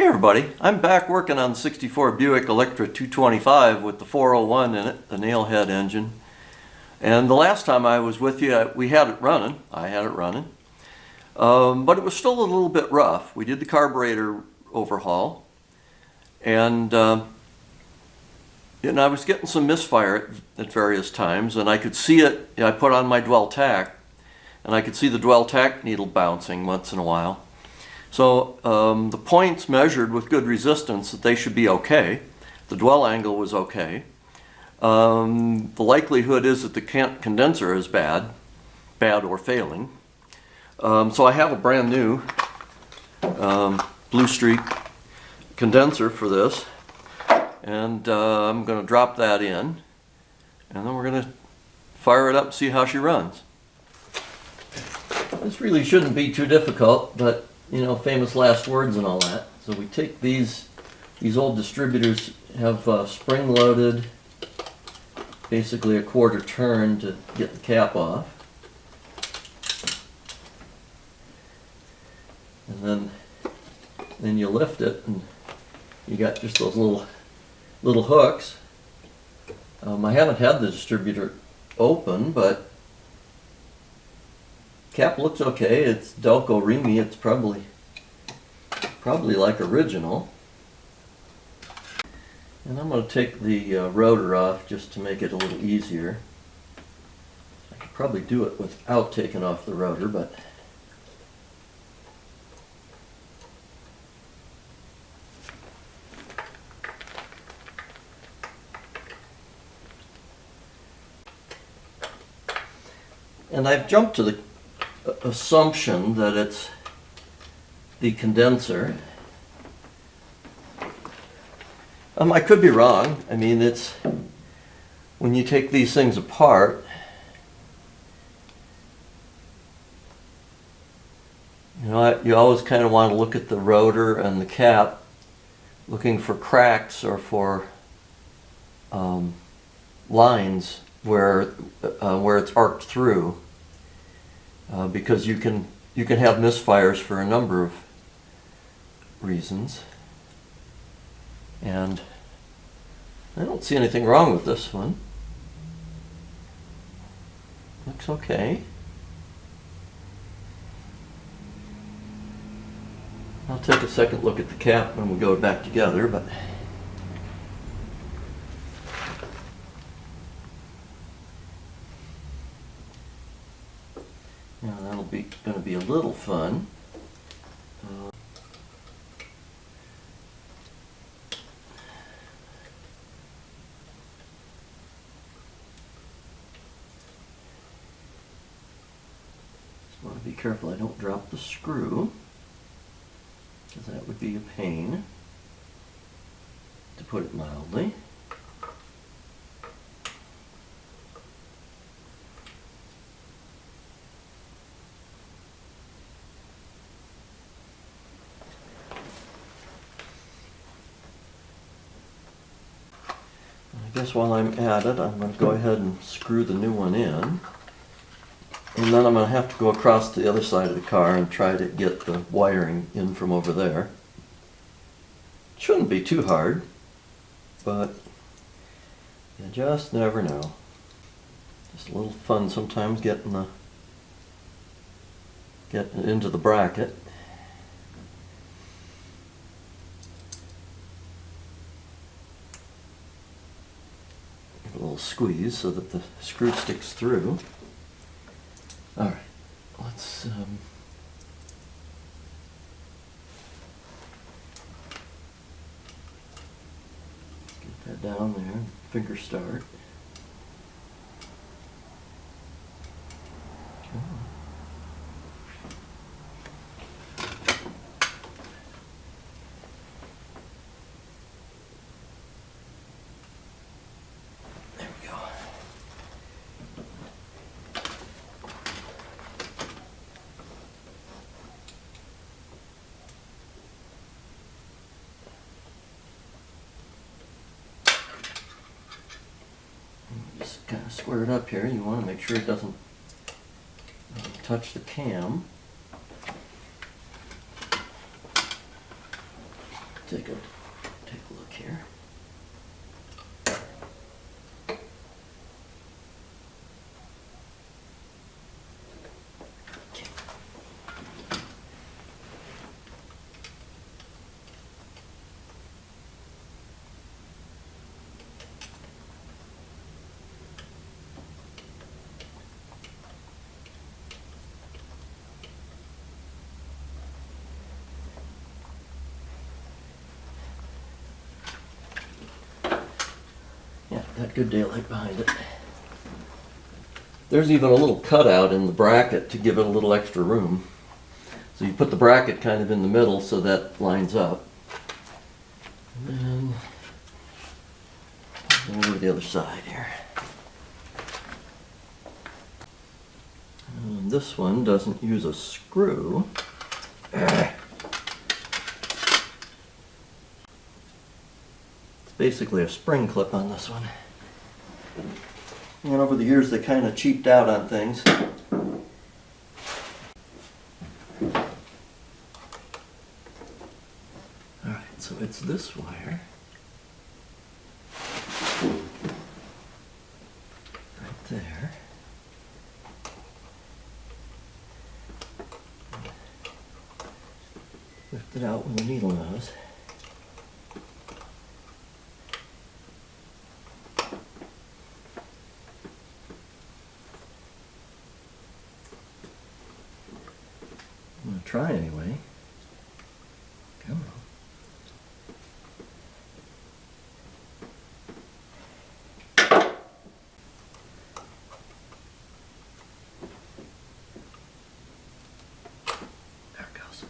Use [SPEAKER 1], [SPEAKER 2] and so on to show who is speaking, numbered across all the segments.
[SPEAKER 1] Hey everybody, I'm back working on the 64 Buick Electra 225 with the 401 in it, the nailhead engine. And the last time I was with you, we had it running. I had it running. But it was still a little bit rough. We did the carburetor overhaul. And I was getting some misfire at various times, and I could see it. I put on my dwell tack, and I could see the dwell tack needle bouncing once in a while. So the points measured with good resistance that they should be okay. The dwell angle was okay. The likelihood is that the condenser is bad or failing. So I have a brand new Blue Streak condenser for this, and I'm going to drop that in, and then we're going to fire it up and see how she runs. This really shouldn't be too difficult, but you know, famous last words and all that. So we take these old distributors have spring-loaded, basically a quarter turn to get the cap off. And then you lift it, and you got just those little hooks. I haven't had the distributor open, but cap looks okay. It's Delco Remy. It's probably like original. And I'm going to take the rotor off just to make it a little easier. I could probably do it without taking off the rotor, but and I've jumped to the assumption that it's the condenser. I could be wrong. I mean, it's when you take these things apart, you know, you always kind of want to look at the rotor and the cap, looking for cracks or for lines where it's arced through. Because you can have misfires for a number of reasons, and I don't see anything wrong with this one. Looks okay. I'll take a second look at the cap when we go back together, but now that'll be going to be a little fun. Just want to be careful I don't drop the screw, because that would be a pain, to put it mildly. I guess while I'm at it, I'm going to go ahead and screw the new one in, and then I'm going to have to go across to the other side of the car and try to get the wiring in from over there. Shouldn't be too hard, but you just never know. Just a little fun sometimes getting into the bracket. A little squeeze so that the screw sticks through. Alright, let's get that down there, finger start. Okay. Just kind of square it up here. You want to make sure it doesn't touch the cam. take a look here. Yeah, got good daylight behind it. There's even a little cutout in the bracket to give it a little extra room. So you put the bracket kind of in the middle so that lines up. And then over to the other side here. And this one doesn't use a screw. It's basically a spring clip on this one. And over the years they kind of cheaped out on things. Alright, so it's this wire. Right there. Lift it out with the needle nose. I'm going to try anyway. Come on. There it goes.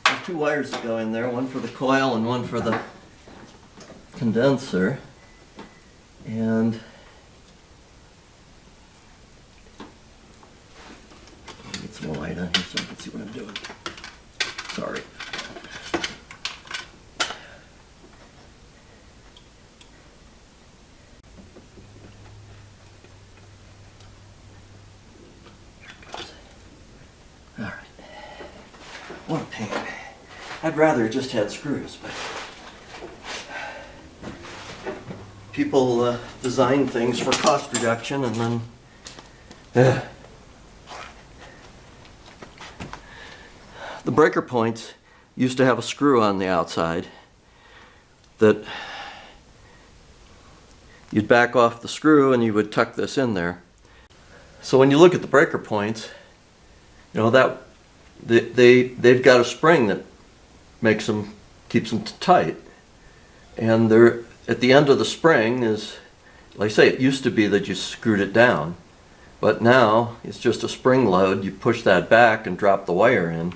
[SPEAKER 1] There's two wires that go in there, one for the coil and one for the condenser, and get some light on here so I can see what I'm doing. Sorry. All right. What a pain. I'd rather it just had screws, but people design things for cost reduction, and then the breaker points used to have a screw on the outside that you'd back off the screw and you would tuck this in there. So when you look at the breaker points, you know that they've got a spring that keeps them tight, and they're at the end of the spring is, like I say, it used to be that you screwed it down, but now it's just a spring load. You push that back and drop the wire in.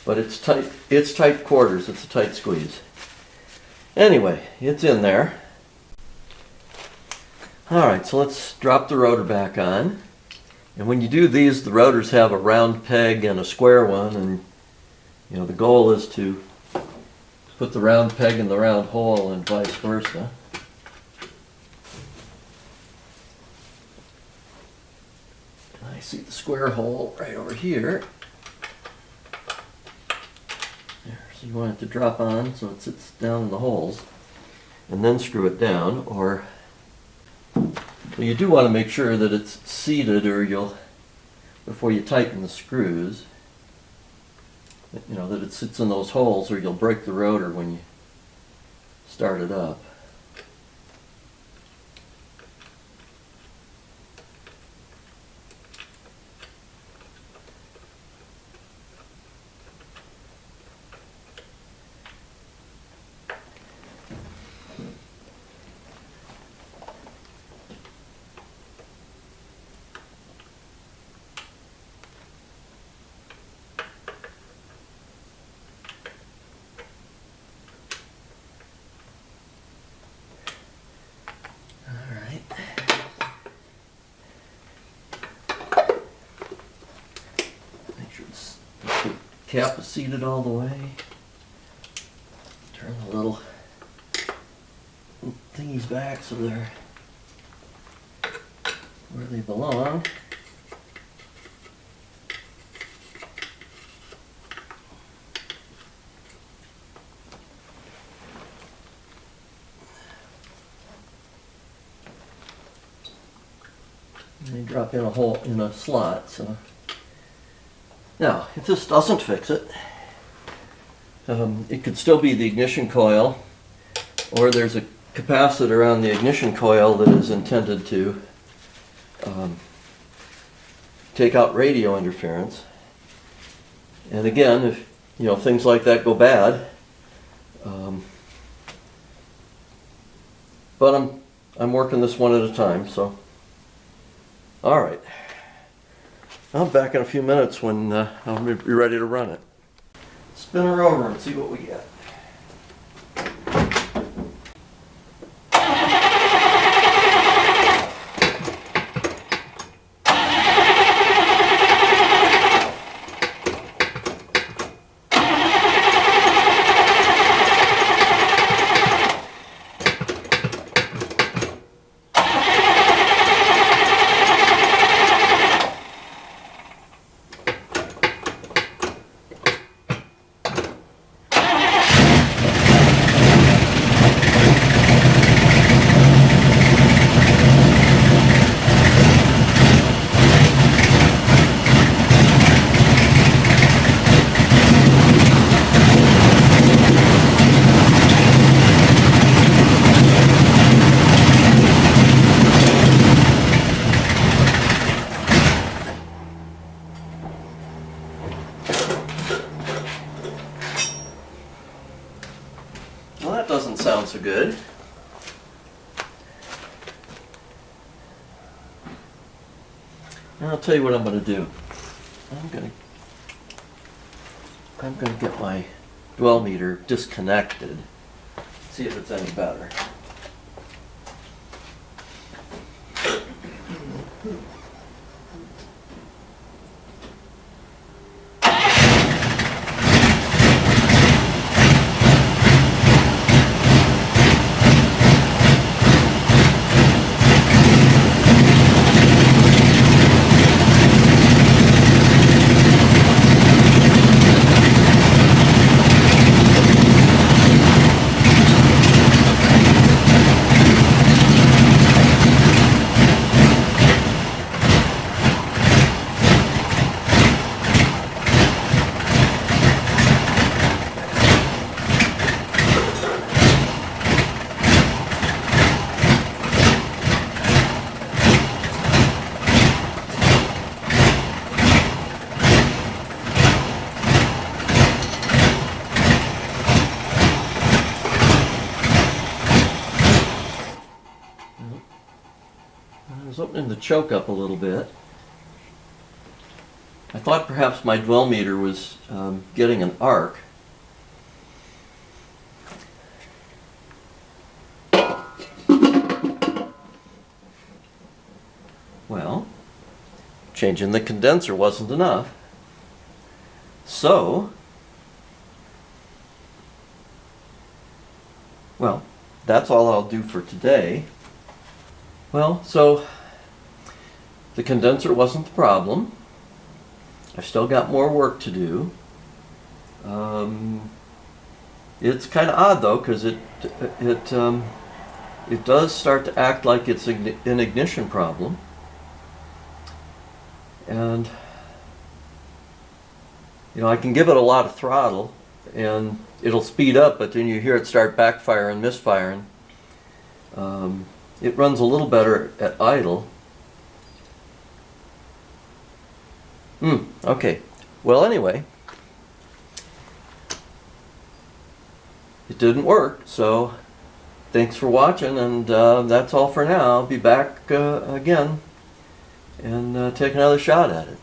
[SPEAKER 1] But it's tight quarters, it's a tight squeeze. Anyway, it's in there. Alright, so let's drop the rotor back on. And when you do these, the rotors have a round peg and a square one, and you know the goal is to put the round peg in the round hole and vice versa. And I see the square hole right over here. There, so you want it to drop on so it sits down in the holes, and then screw it down, or well, you do want to make sure that it's seated, or before you tighten the screws, you know, that it sits in those holes, or you'll break the rotor when you start it up. Cap is seated all the way. Turn the little thingies back so they're where they belong. And they drop in a hole in a slot. So now, if this doesn't fix it, it could still be the ignition coil, or there's a capacitor on the ignition coil that is intended to take out radio interference. And again, if things like that go bad, but I'm working this one at a time. So, all right, I'll be back in a few minutes when I'll be ready to run it. Spin her over and see what we get. Well, that doesn't sound so good. Now I'll tell you what I'm going to do. I'm going to get my dwell meter disconnected. See if it's any better. I was opening the choke up a little bit. I thought perhaps my dwell meter was getting an arc. Well, changing the condenser wasn't enough. So, well, that's all I'll do for today. Well, so the condenser wasn't the problem. I've still got more work to do. It's kind of odd though, because it does start to act like it's an ignition problem, and I can give it a lot of throttle and it'll speed up, but then you hear it start backfiring, misfiring. It runs a little better at idle. Okay. Well, anyway, it didn't work, so thanks for watching, and that's all for now. I'll be back again and take another shot at it.